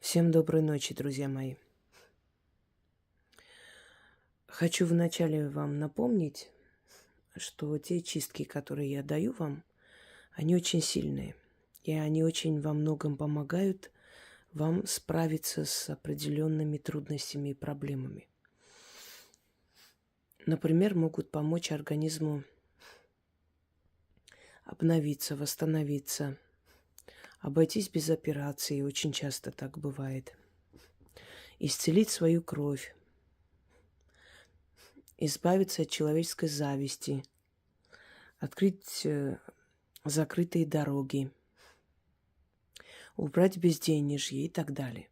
Всем доброй ночи, друзья мои. Хочу вначале вам напомнить, что те чистки, которые я даю вам, они очень сильные. И они очень во многом помогают вам справиться с определенными трудностями и проблемами. Например, могут помочь организму обновиться, восстановиться, обойтись без операции, очень часто так бывает, исцелить свою кровь, избавиться от человеческой зависти, открыть закрытые дороги, убрать безденежье и так далее.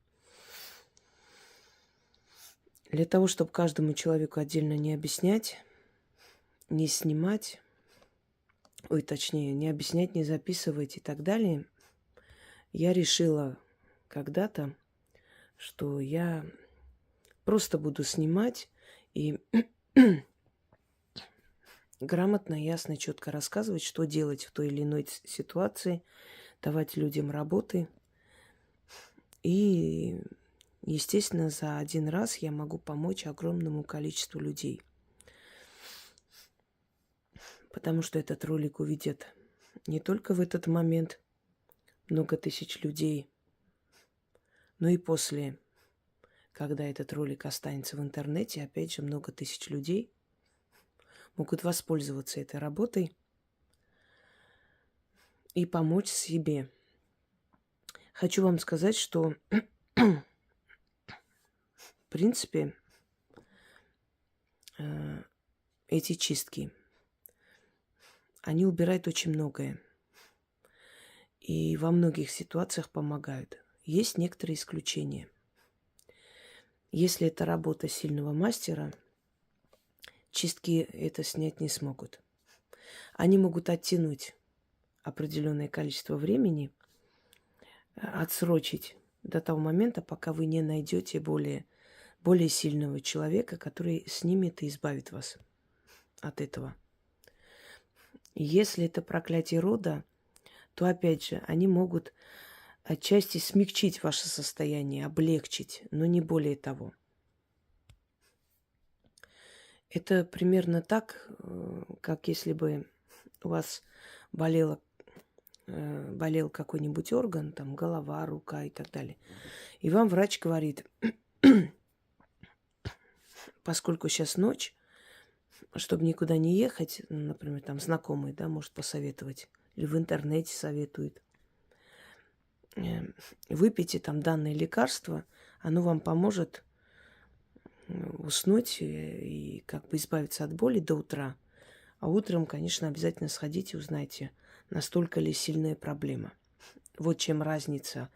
Для того, чтобы каждому человеку отдельно не объяснять, не снимать, точнее, не объяснять, не записывать и так далее, я решила когда-то, что я просто буду снимать и грамотно, ясно, четко рассказывать, что делать в той или иной ситуации, давать людям работы. И, естественно, за один раз я могу помочь огромному количеству людей. Потому что этот ролик увидят не только в этот момент много тысяч людей, но и после, когда этот ролик останется в интернете, опять же, много тысяч людей могут воспользоваться этой работой и помочь себе. Хочу вам сказать, что, в принципе, эти чистки, они убирают очень многое. И во многих ситуациях помогают. Есть некоторые исключения. Если это работа сильного мастера, чистки это снять не смогут. Они могут оттянуть определенное количество времени, отсрочить до того момента, пока вы не найдете более сильного человека, который снимет и избавит вас от этого. Если это проклятие рода, то, опять же, они могут отчасти смягчить ваше состояние, облегчить, но не более того. Это примерно так, как если бы у вас болел какой-нибудь орган, там голова, рука и так далее. И вам врач говорит, поскольку сейчас ночь, чтобы никуда не ехать, например, там знакомый, да, может посоветовать, или в интернете советует, выпейте там данное лекарство, оно вам поможет уснуть и как бы избавиться от боли до утра. А утром, конечно, обязательно сходите и узнайте, настолько ли сильная проблема. Вот чем разница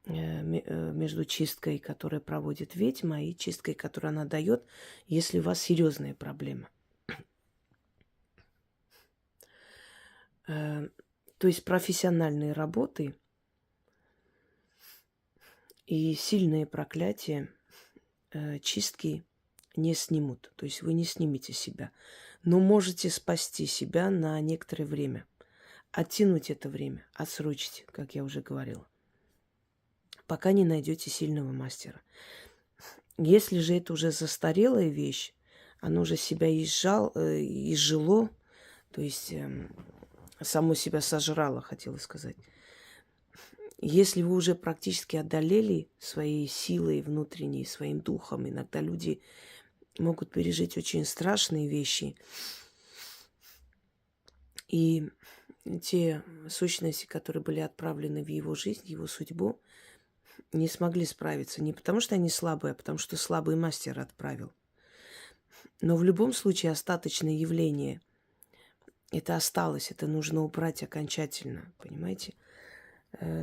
между чисткой, которую проводит ведьма, и чисткой, которую она дает, если у вас серьезная проблема. То есть профессиональные работы и сильные проклятия чистки не снимут. То есть вы не снимете себя. Но можете спасти себя на некоторое время. Оттянуть это время, отсрочить, как я уже говорила, пока не найдете сильного мастера. Если же это уже застарелая вещь, оно уже себя изжило, то есть само себя сожрало, хотела сказать. Если вы уже практически одолели своей силой внутренней, своим духом, иногда люди могут пережить очень страшные вещи, и те сущности, которые были отправлены в его жизнь, в его судьбу, не смогли справиться. Не потому, что они слабые, а потому, что слабый мастер отправил. Но в любом случае остаточное явление это осталось, это нужно убрать окончательно, понимаете?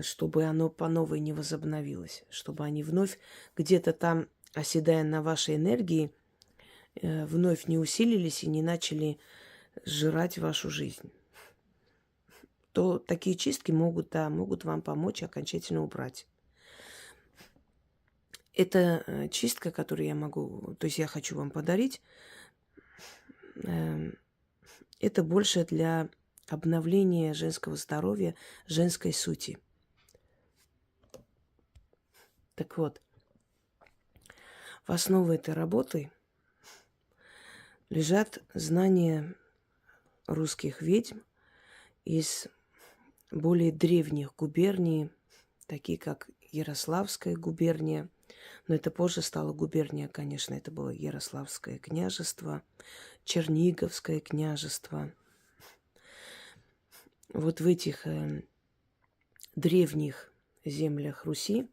Чтобы оно по новой не возобновилось, чтобы они вновь где-то там, оседая на вашей энергии, вновь не усилились и не начали сжирать вашу жизнь. То такие чистки могут вам помочь окончательно убрать. Это чистка, которую я хочу вам подарить, это больше для обновления женского здоровья, женской сути. Так вот, в основе этой работы лежат знания русских ведьм из более древних губерний, такие как Ярославская губерния. Но это позже стало губерния, конечно, это было Ярославское княжество, Черниговское княжество. Вот в этих древних землях Руси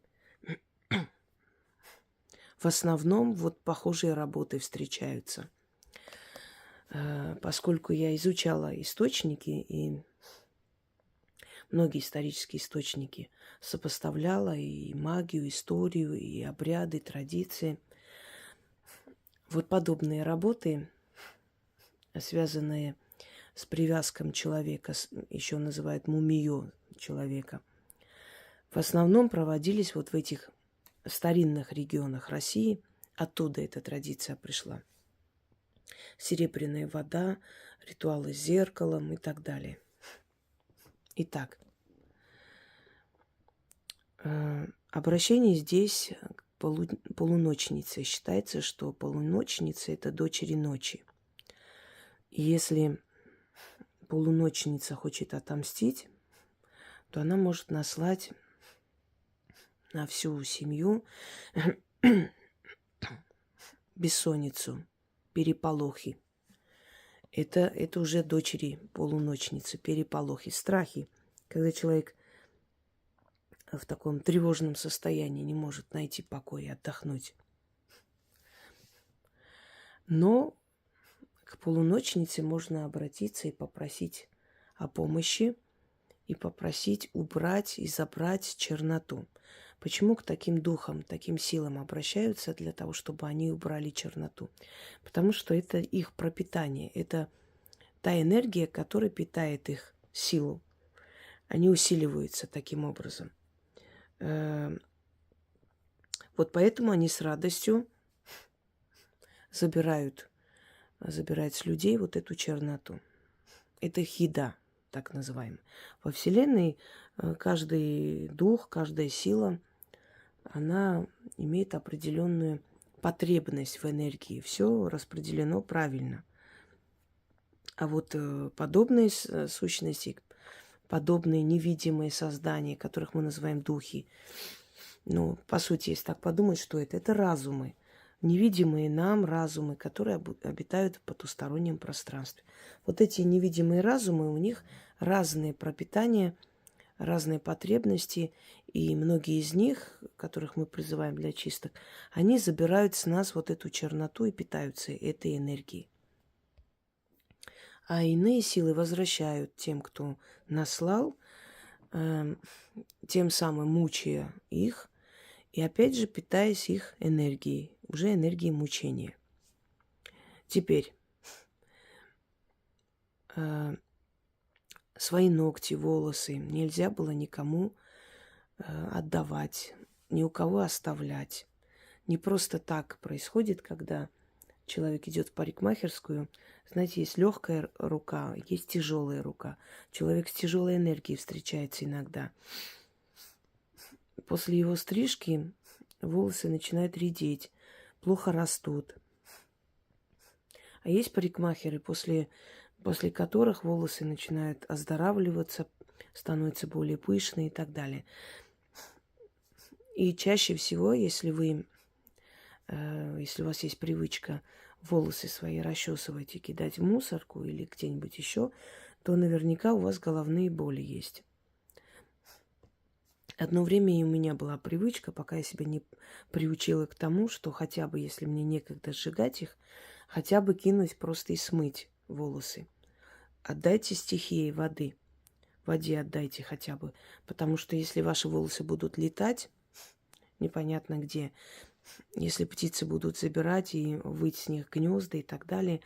в основном вот похожие работы встречаются. Поскольку я изучала источники и многие исторические источники, сопоставляла и магию, историю, и обряды, традиции. Вот подобные работы, связанные с привязком человека, еще называют мумиё человека, в основном проводились вот в этих старинных регионах России. Оттуда эта традиция пришла. Серебряная вода, ритуалы с зеркалом и так далее. Итак, обращение здесь к полуночнице. Считается, что полуночница – это дочери ночи. И если полуночница хочет отомстить, то она может наслать на всю семью бессонницу, переполохи. Это уже дочери полуночницы, переполохи, страхи, когда человек в таком тревожном состоянии не может найти покой и отдохнуть. Но к полуночнице можно обратиться и попросить о помощи, и попросить убрать и забрать черноту. Почему к таким духам, таким силам обращаются? Для того, чтобы они убрали черноту. Потому что это их пропитание, это та энергия, которая питает их силу. Они усиливаются таким образом. Вот поэтому они с радостью забирают с людей вот эту черноту. Это хида, так называемая. Во Вселенной каждый дух, каждая сила, она имеет определенную потребность в энергии. Все распределено правильно. А вот подобные сущности, подобные невидимые создания, которых мы называем духи, ну, по сути, если так подумать, что это? Это разумы. Невидимые нам разумы, которые обитают в потустороннем пространстве. Вот эти невидимые разумы, у них разные пропитания, разные потребности, и многие из них, которых мы призываем для чисток, они забирают с нас вот эту черноту и питаются этой энергией. А иные силы возвращают тем, кто наслал, тем самым мучая их, и опять же питаясь их энергией, уже энергией мучения. Теперь свои ногти, волосы нельзя было никому отдавать, ни у кого оставлять. Не просто так происходит, когда человек идет в парикмахерскую. Знаете, есть легкая рука, есть тяжелая рука. Человек с тяжелой энергией встречается иногда. После его стрижки волосы начинают редеть, плохо растут. А есть парикмахеры, после которых волосы начинают оздоравливаться, становятся более пышные и так далее. И чаще всего, если у вас есть привычка волосы свои расчесывать и кидать в мусорку или где-нибудь еще, то наверняка у вас головные боли есть. Одно время и у меня была привычка, пока я себя не приучила к тому, что хотя бы, если мне некогда сжигать их, хотя бы кинуть просто и смыть волосы. Отдайте стихии воды. Воде отдайте хотя бы. Потому что если ваши волосы будут летать, непонятно где, если птицы будут забирать и выть с них гнезда и так далее,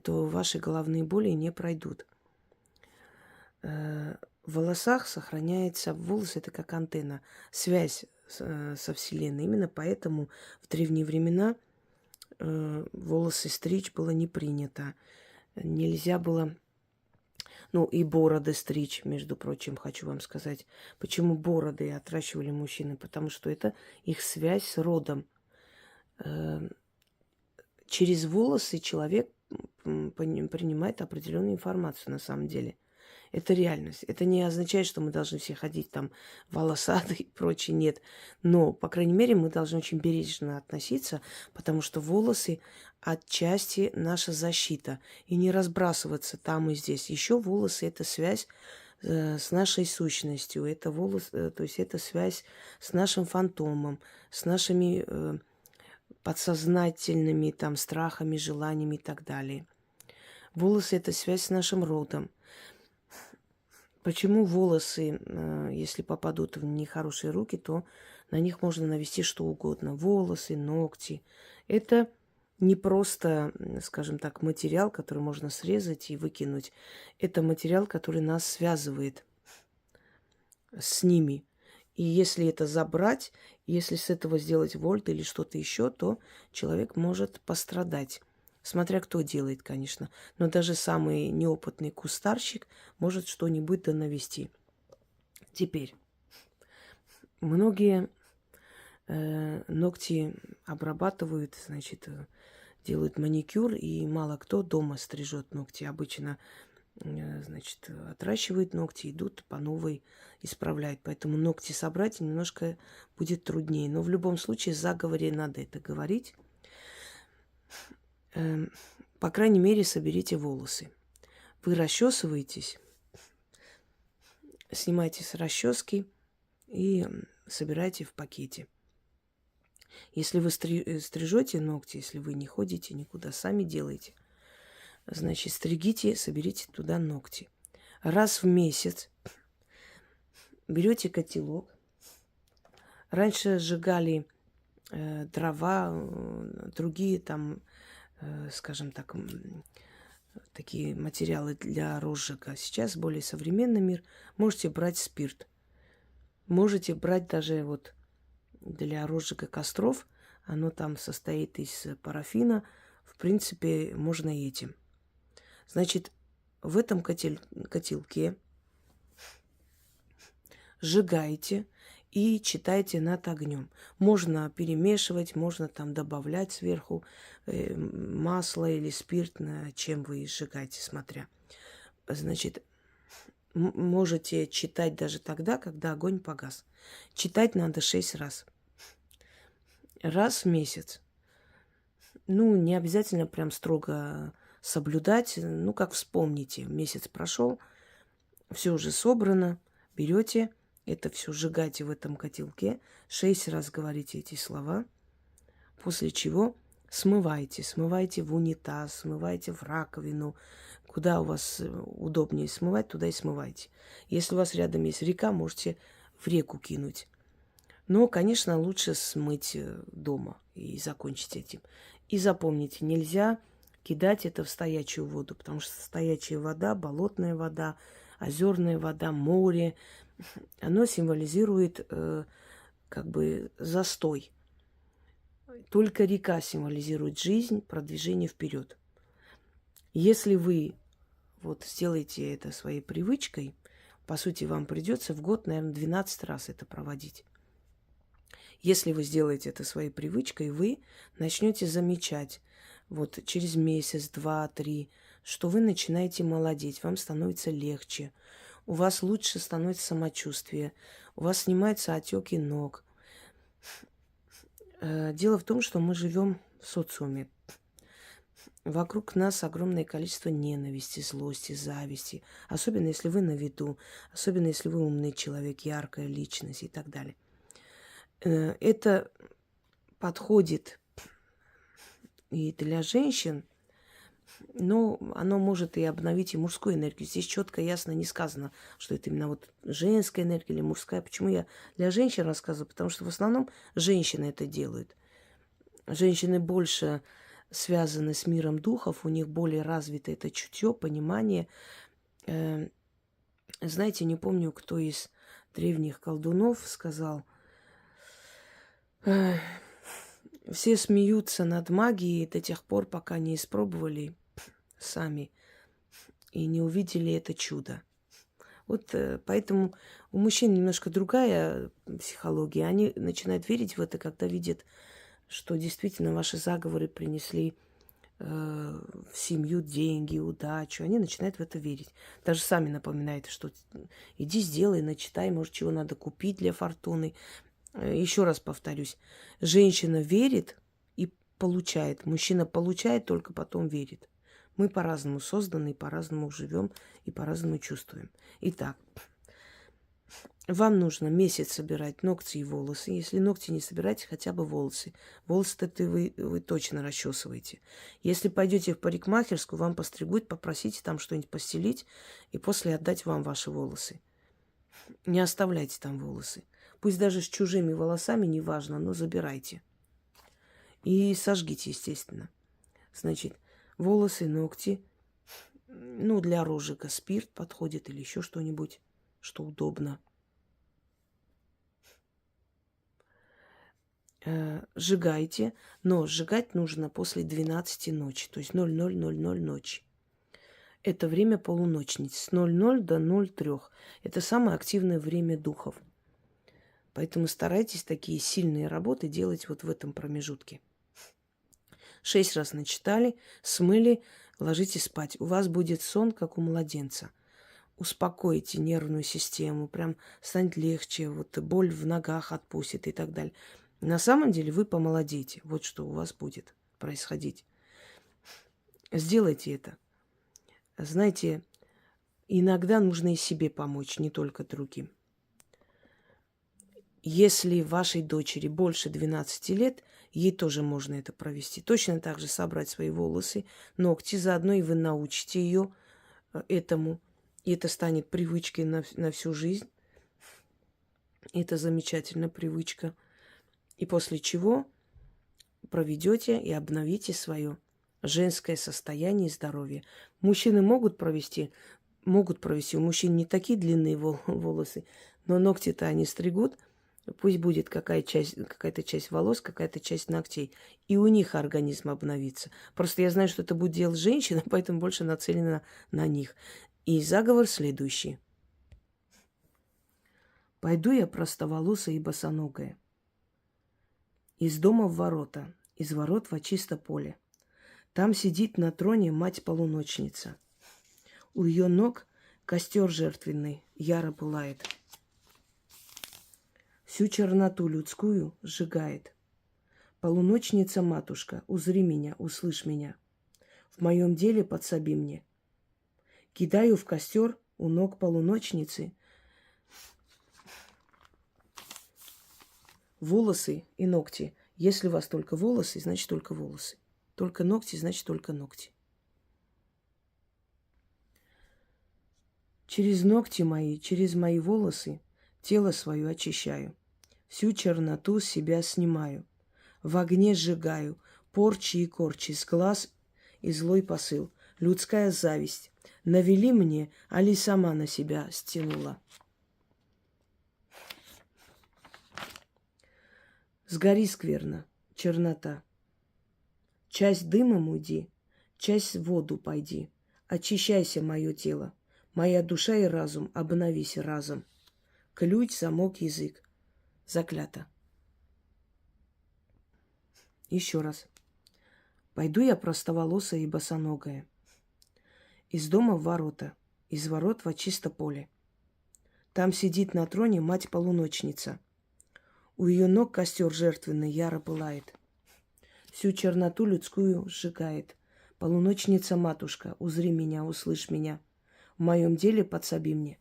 то ваши головные боли не пройдут. В волосах сохраняется, волосы это как антенна, связь со Вселенной. Именно поэтому в древние времена волосы стричь было не принято. Нельзя было Ну, и бороды стричь, между прочим, хочу вам сказать. Почему бороды отращивали мужчины? Потому что это их связь с родом. Э, Через волосы человек принимает определенную информацию на самом деле. Это реальность. Это не означает, что мы должны все ходить там волосатые и прочее. Нет. Но, по крайней мере, мы должны очень бережно относиться, потому что волосы отчасти наша защита. И не разбрасываться там и здесь. Еще волосы – это связь с нашей сущностью. Это то есть это связь с нашим фантомом, с нашими подсознательными там страхами, желаниями и так далее. Волосы – это связь с нашим родом. Почему волосы, если попадут в нехорошие руки, то на них можно навести что угодно. Волосы, ногти. Это не просто, скажем так, материал, который можно срезать и выкинуть. Это материал, который нас связывает с ними. И если это забрать, если с этого сделать вольт или что-то еще, то человек может пострадать. Смотря кто делает, конечно. Но даже самый неопытный кустарщик может что-нибудь да навести. Теперь, многие ногти обрабатывают, значит, делают маникюр, и мало кто дома стрижет ногти. Обычно, значит, отращивают ногти, идут по новой, исправляют. Поэтому ногти собрать немножко будет труднее. Но в любом случае, в заговоре надо это говорить. По крайней мере, соберите волосы. Вы расчесываетесь, снимайте с расчески и собирайте в пакете. Если вы стрижете ногти, если вы не ходите никуда, сами делаете, значит, стригите, соберите туда ногти. Раз в месяц берете котелок. Раньше сжигали дрова, другие там, скажем так, такие материалы для розжига. Сейчас более современный мир. Можете брать спирт. Можете брать даже вот для розжига костров. Оно там состоит из парафина. В принципе, можно и этим. Значит, в этом котелке сжигаете и читайте над огнем. Можно перемешивать, можно там добавлять сверху масло или спирт, на чем вы сжигаете, смотря. Значит, можете читать даже тогда, когда огонь погас. Читать надо 6 раз. Раз в месяц. Ну, не обязательно прям строго соблюдать. Ну, как вспомните, месяц прошел, все уже собрано, берете это все, сжигаете в этом котелке, 6 раз говорите эти слова, после чего смываете в унитаз, смываете в раковину, куда у вас удобнее смывать, туда и смывайте. Если у вас рядом есть река, можете в реку кинуть. Но, конечно, лучше смыть дома и закончить этим. И запомните, нельзя кидать это в стоячую воду, потому что стоячая вода, болотная вода, озерная вода, море, оно символизирует как бы застой. Только река символизирует жизнь, продвижение вперед. Если вы вот сделаете это своей привычкой, по сути, вам придется в год, наверное, 12 раз это проводить. Если вы сделаете это своей привычкой, вы начнете замечать вот через месяц, 2, 3, что вы начинаете молодеть, вам становится легче, у вас лучше становится самочувствие, у вас снимаются отеки ног. Дело в том, что мы живем в социуме. Вокруг нас огромное количество ненависти, злости, зависти. Особенно, если вы на виду, особенно, если вы умный человек, яркая личность и так далее. Это подходит и для женщин, но оно может и обновить и мужскую энергию. Здесь четко, ясно не сказано, что это именно вот женская энергия или мужская. Почему я для женщин рассказываю? Потому что в основном женщины это делают. Женщины больше связаны с миром духов, у них более развито это чутье, понимание. Знаете, не помню, кто из древних колдунов сказал, все смеются над магией до тех пор, пока не испробовали сами. и не увидели это чудо. Вот поэтому у мужчин немножко другая психология. Они начинают верить в это, когда видят, что действительно ваши заговоры принесли в семью деньги, удачу. Они начинают в это верить. Даже сами напоминают, что иди сделай, начитай, может, чего надо купить для фортуны. Еще раз повторюсь, женщина верит и получает. Мужчина получает, только потом верит. Мы по-разному созданы, по-разному живем и по-разному чувствуем. Итак, вам нужно месяц собирать ногти и волосы. Если ногти не собираете, хотя бы волосы. Волосы-то вы точно расчесываете. Если пойдете в парикмахерскую, вам постригут, попросите там что-нибудь постелить и после отдать вам ваши волосы. Не оставляйте там волосы. Пусть даже с чужими волосами, неважно, но забирайте. И сожгите, естественно. Значит, волосы, ногти. Ну, для розжига спирт подходит или еще что-нибудь, что удобно. Сжигайте, но сжигать нужно после 12 ночи, то есть 00:00 ночи. Это время полуночниц, с 00 до 03. Это самое активное время духов. Поэтому старайтесь такие сильные работы делать вот в этом промежутке. 6 раз начитали, смыли, ложитесь спать. У вас будет сон, как у младенца. Успокойте нервную систему, прям станет легче, вот боль в ногах отпустит и так далее. На самом деле вы помолодеете. Вот что у вас будет происходить. Сделайте это. Знаете, иногда нужно и себе помочь, не только другим. Если вашей дочери больше 12 лет, ей тоже можно это провести. Точно так же собрать свои волосы, ногти, заодно и вы научите ее этому. И это станет привычкой на всю жизнь. Это замечательная привычка. И после чего проведете и обновите свое женское состояние и здоровье. Мужчины могут провести. У мужчин не такие длинные волосы, но ногти-то они стригут. Пусть будет какая-то часть волос, какая-то часть ногтей. И у них организм обновится. Просто я знаю, что это будет делать женщина, поэтому больше нацелена на них. И заговор следующий. Пойду я простоволосая и босоногая. Из дома в ворота, из ворот во чисто поле. Там сидит на троне мать-полуночница. У ее ног костер жертвенный яро пылает. Всю черноту людскую сжигает. Полуночница-матушка, узри меня, услышь меня. В моем деле подсоби мне. Кидаю в костер у ног полуночницы волосы и ногти. Если у вас только волосы, значит только волосы. Только ногти, значит только ногти. Через ногти мои, через мои волосы тело свое очищаю. Всю черноту с себя снимаю. В огне сжигаю порчи и корчи, с глаз и злой посыл. Людская зависть. Навели мне, али сама на себя стянула. Сгори скверно, чернота. Часть дымом уйди, часть в воду пойди. Очищайся, мое тело. Моя душа и разум, обновись разом. Ключ, замок, язык. Заклято. Еще раз. Пойду я простоволосая и босоногая. Из дома в ворота, из ворот во чисто поле. Там сидит на троне мать-полуночница. У ее ног костер жертвенный яро пылает. Всю черноту людскую сжигает. Полуночница-матушка, узри меня, услышь меня. В моем деле подсоби мне.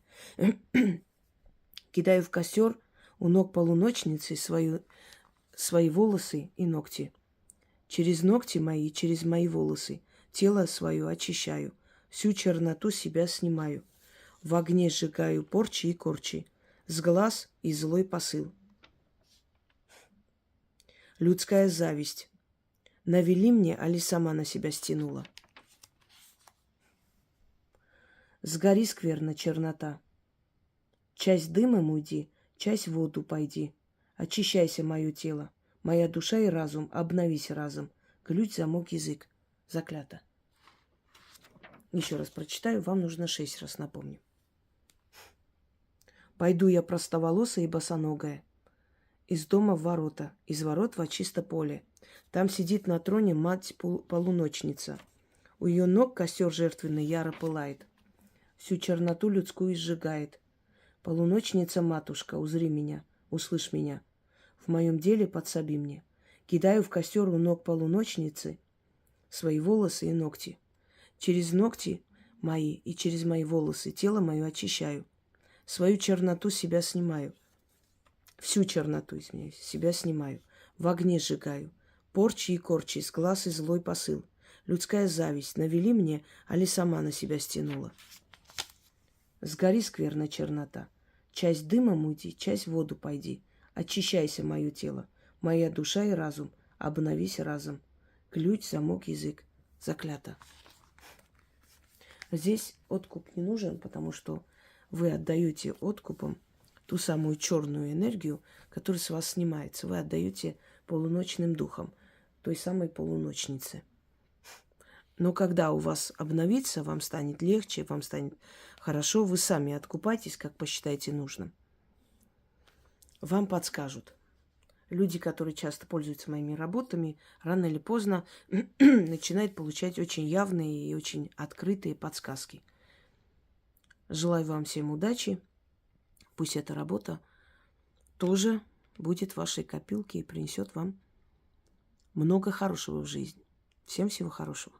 Кидаю в костер у ног полуночницы свои волосы и ногти. Через ногти мои, через мои волосы тело свое очищаю. Всю черноту себя снимаю. В огне сжигаю порчи и корчи. С глаз и злой посыл. Людская зависть. Навели мне, али сама на себя стянула. Сгори скверно, чернота. Часть дымом уйди, часть в воду пойди. Очищайся, мое тело. Моя душа и разум, обновись разом. Ключ, замок, язык. Заклято. Еще раз прочитаю, вам нужно 6 раз напомню. Пойду я простоволосая и босоногая, из дома в ворота, из ворот во чисто поле. Там сидит на троне мать-полуночница. У ее ног костер жертвенный яро пылает, всю черноту людскую сжигает. Полуночница-матушка, узри меня, услышь меня, в моем деле подсоби мне. Кидаю в костер у ног полуночницы свои волосы и ногти. Через ногти мои и через мои волосы тело мое очищаю. Свою черноту себя снимаю. Всю черноту, извиняюсь, себя снимаю. В огне сжигаю. Порчи и корчи, с глаз и злой посыл. Людская зависть навели мне, али сама на себя стянула. Сгори, скверная чернота. Часть дымом уйди, часть в воду пойди. Очищайся, мое тело, моя душа и разум. Обновись разом. Ключ, замок, язык. Заклято. Здесь откуп не нужен, потому что вы отдаете откупом ту самую черную энергию, которая с вас снимается. Вы отдаете полуночным духам, той самой полуночнице. Но когда у вас обновится, вам станет легче, вам станет хорошо, вы сами откупайтесь, как посчитаете нужным. Вам подскажут. Люди, которые часто пользуются моими работами, рано или поздно начинают получать очень явные и очень открытые подсказки. Желаю вам всем удачи. Пусть эта работа тоже будет в вашей копилке и принесет вам много хорошего в жизнь. Всем всего хорошего.